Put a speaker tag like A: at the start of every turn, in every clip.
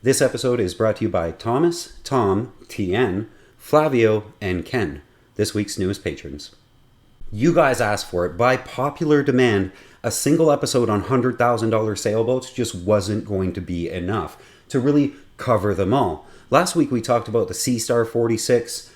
A: This episode is brought to you by Thomas, Tom, TN, Flavio, and Ken, this week's newest patrons. You guys asked for it. By popular demand, a single episode on $100,000 sailboats just wasn't going to be enough to really cover them all. Last week we talked about the Sea Star 46,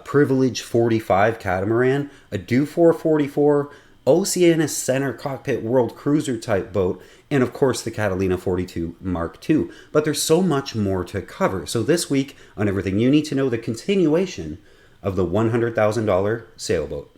A: Privilege 45 catamaran, a Dufour 44, Oceanus Center Cockpit World Cruiser type boat, and of course the Catalina 42 Mark II. But there's so much more to cover. So this week on Everything You Need to Know, the continuation of the $100,000 sailboat.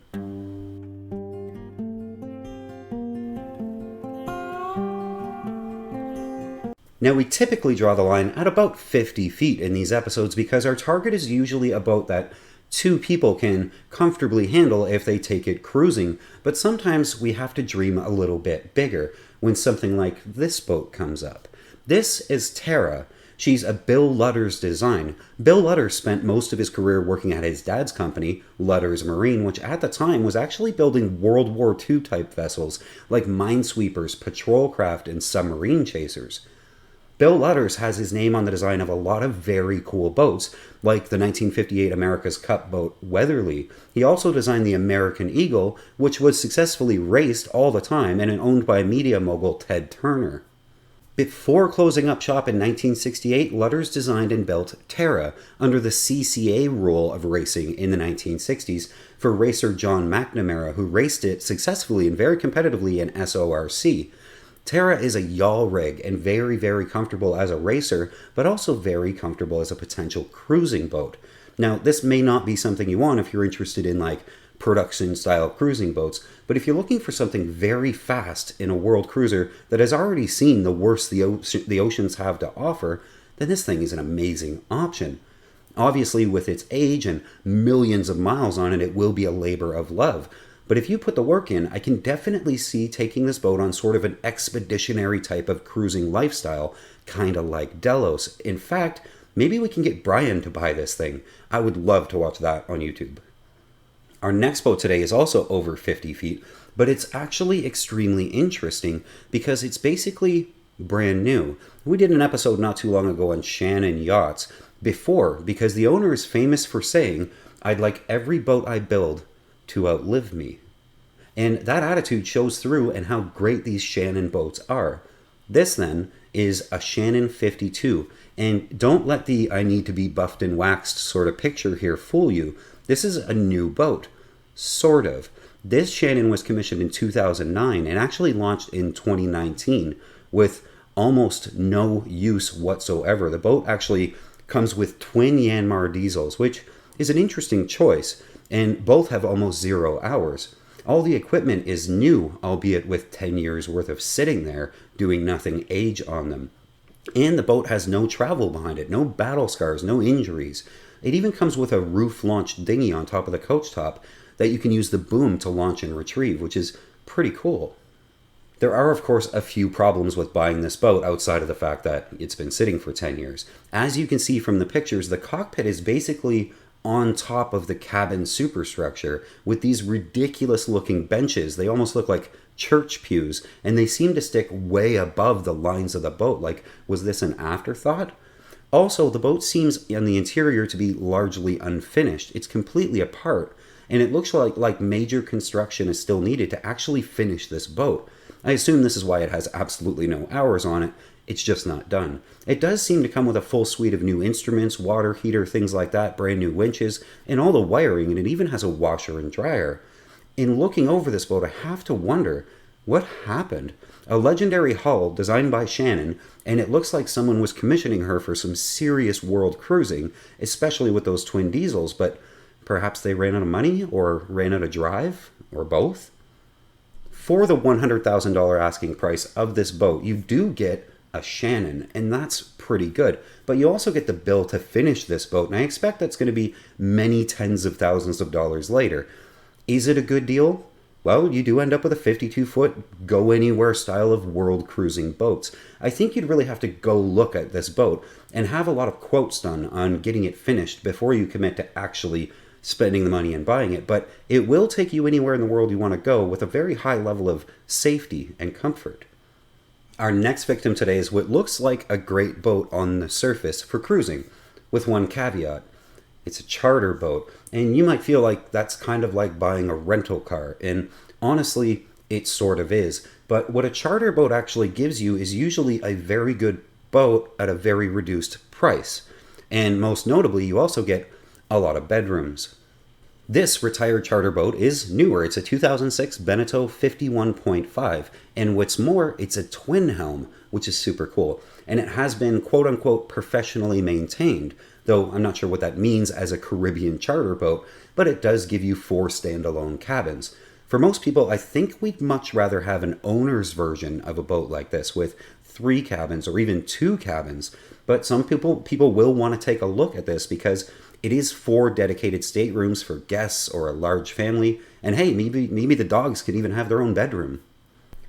A: Now, we typically draw the line at about 50 feet in these episodes because our target is usually a boat that two people can comfortably handle if they take it cruising, but sometimes we have to dream a little bit bigger when something like this boat comes up. This is Tara. She's a Bill Lutters design. Bill Lutters spent most of his career working at his dad's company, Lutters Marine, which at the time was actually building World War II type vessels like minesweepers, patrol craft, and submarine chasers. Bill Lutters has his name on the design of a lot of very cool boats, like the 1958 America's Cup boat Weatherly. He also designed the American Eagle, which was successfully raced all the time and owned by media mogul Ted Turner. Before closing up shop in 1968, Lutters designed and built Tara under the CCA rule of racing in the 1960s for racer John McNamara, who raced it successfully and very competitively in SORC. Tara is a yawl rig and very, very comfortable as a racer, but also very comfortable as a potential cruising boat. Now, this may not be something you want if you're interested in like production-style cruising boats, but if you're looking for something very fast in a world cruiser that has already seen the worst the oceans have to offer, then this thing is an amazing option. Obviously, with its age and millions of miles on it, it will be a labor of love. But if you put the work in, I can definitely see taking this boat on sort of an expeditionary type of cruising lifestyle, kind of like Delos. In fact, maybe we can get Brian to buy this thing. I would love to watch that on YouTube. Our next boat today is also over 50 feet, but it's actually extremely interesting because it's basically brand new. We did an episode not too long ago on Shannon yachts before, because the owner is famous for saying, "I'd like every boat I build to outlive me." And that attitude shows through in how great these Shannon boats are. This then is a Shannon 52. And don't let the "I need to be buffed and waxed" sort of picture here fool you. This is a new boat. Sort of. This Shannon was commissioned in 2009 and actually launched in 2019 with almost no use whatsoever. The boat actually comes with twin Yanmar diesels, which is an interesting choice, and both have almost 0 hours. All the equipment is new, albeit with 10 years worth of sitting there doing nothing age on them. And the boat has no travel behind it, no battle scars, no injuries. It even comes with a roof-launched dinghy on top of the coach top that you can use the boom to launch and retrieve, which is pretty cool. There are, of course, a few problems with buying this boat outside of the fact that it's been sitting for 10 years. As you can see from the pictures, the cockpit is basically on top of the cabin superstructure with these ridiculous looking benches. They almost look like church pews, and they seem to stick way above the lines of the boat. Like, was this an afterthought? Also, the boat seems in the interior to be largely unfinished. It's completely apart, and it looks like major construction is still needed to actually finish this boat. I assume this is why it has absolutely no hours on it. It's just not done. It does seem to come with a full suite of new instruments, water heater, things like that, brand new winches, and all the wiring, and it even has a washer and dryer. In looking over this boat, I have to wonder, what happened? A legendary hull designed by Shannon, and it looks like someone was commissioning her for some serious world cruising, especially with those twin diesels, but perhaps they ran out of money, or ran out of drive, or both? For the $100,000 asking price of this boat, you do get a Shannon, and that's pretty good. But you also get the bill to finish this boat, and I expect that's going to be many tens of thousands of dollars later. Is it a good deal? Well, you do end up with a 52-foot go-anywhere style of world cruising boats. I think you'd really have to go look at this boat and have a lot of quotes done on getting it finished before you commit to actually spending the money and buying it. But it will take you anywhere in the world you want to go with a very high level of safety and comfort. Our next victim today is what looks like a great boat on the surface for cruising, with one caveat. It's a charter boat, and you might feel like that's kind of like buying a rental car, and honestly, it sort of is. But what a charter boat actually gives you is usually a very good boat at a very reduced price. And most notably, you also get a lot of bedrooms. This retired charter boat is newer. It's a 2006 Beneteau 51.5. And what's more, it's a twin helm, which is super cool. And it has been quote unquote professionally maintained, though I'm not sure what that means as a Caribbean charter boat, but it does give you 4 standalone cabins. For most people, I think we'd much rather have an owner's version of a boat like this with 3 cabins or even 2 cabins. But some people will want to take a look at this because it is 4 dedicated staterooms for guests or a large family. And hey, maybe the dogs could even have their own bedroom.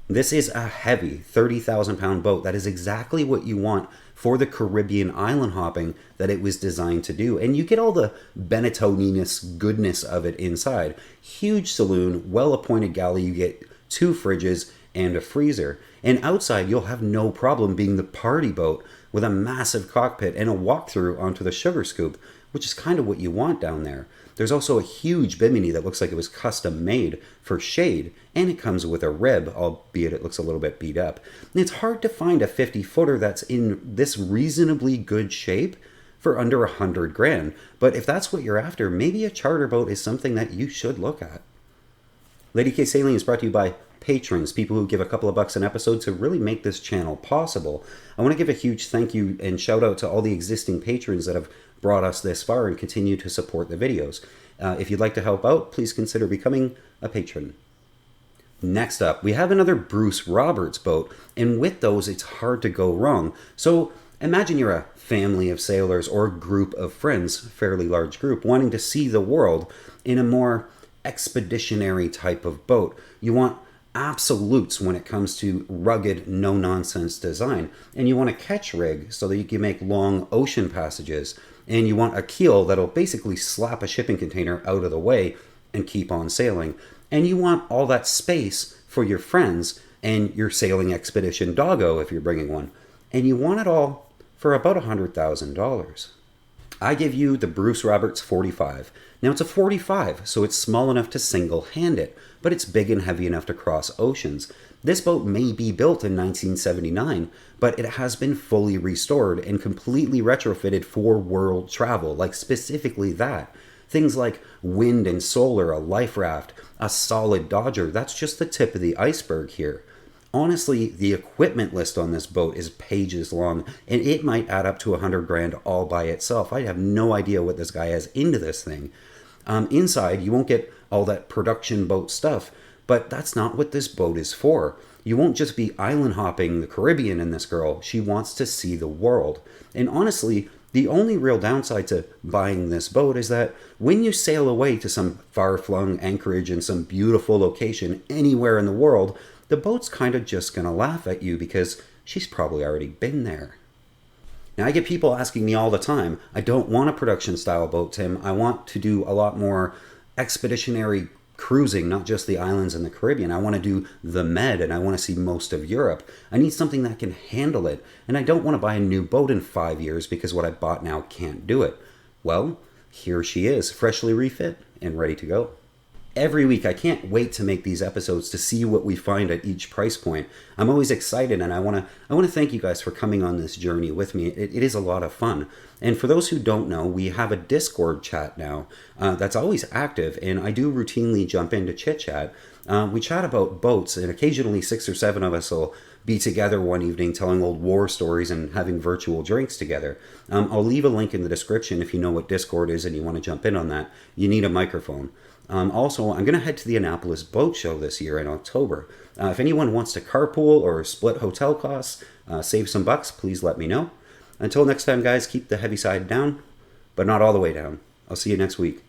A: This is a heavy 30,000 pound boat that is exactly what you want for the Caribbean island hopping that it was designed to do. And you get all the Beneteau-ness goodness of it inside. Huge saloon, well-appointed galley. You get 2 fridges and a freezer. And outside, you'll have no problem being the party boat with a massive cockpit and a walkthrough onto the sugar scoop, which is kind of what you want down there. There's also a huge bimini that looks like it was custom made for shade, and it comes with a rib, albeit it looks a little bit beat up. And it's hard to find a 50-footer that's in this reasonably good shape for under $100,000. But if that's what you're after, maybe a charter boat is something that you should look at. Lady K Sailing is brought to you by patrons, people who give a couple of bucks an episode to really make this channel possible. I want to give a huge thank you and shout out to all the existing patrons that have brought us this far and continue to support the videos. If you'd like to help out, please consider becoming a patron. Next up, we have another Bruce Roberts boat, and with those, it's hard to go wrong. So imagine you're a family of sailors or a group of friends, fairly large group, wanting to see the world in a more expeditionary type of boat. You want absolutes when it comes to rugged, no-nonsense design. And you want a catch rig so that you can make long ocean passages. And you want a keel that'll basically slap a shipping container out of the way and keep on sailing. And you want all that space for your friends and your sailing expedition doggo if you're bringing one. And you want it all for about $100,000. I give you the Bruce Roberts 45. Now it's a 45, so it's small enough to single-hand it, but it's big and heavy enough to cross oceans. This boat may be built in 1979, but it has been fully restored and completely retrofitted for world travel, like specifically that. Things like wind and solar, a life raft, a solid dodger, that's just the tip of the iceberg here. Honestly, the equipment list on this boat is pages long, and it might add up to $100,000 all by itself. I have no idea what this guy has into this thing. Inside, you won't get all that production boat stuff, but that's not what this boat is for. You won't just be island hopping the Caribbean in this girl. She wants to see the world. And honestly, the only real downside to buying this boat is that when you sail away to some far-flung anchorage in some beautiful location anywhere in the world, the boat's kind of just going to laugh at you because she's probably already been there. Now, I get people asking me all the time, I don't want a production style boat, Tim. I want to do a lot more expeditionary cruising, not just the islands in the Caribbean. I want to do the Med and I want to see most of Europe. I need something that can handle it. And I don't want to buy a new boat in 5 years because what I bought now can't do it. Well, here she is, freshly refit and ready to go. Every week, I can't wait to make these episodes to see what we find at each price point. I'm always excited, and I want to thank you guys for coming on this journey with me. It is a lot of fun. And for those who don't know, we have a Discord chat now that's always active, and I do routinely jump into chit-chat. We chat about boats, and occasionally 6 or 7 of us will be together one evening telling old war stories and having virtual drinks together. I'll leave a link in the description if you know what Discord is and you want to jump in on that. You need a microphone. Also, I'm going to head to the Annapolis Boat Show this year in October. If anyone wants to carpool or split hotel costs, save some bucks, please let me know. Until next time, guys, keep the heavy side down, but not all the way down. I'll see you next week.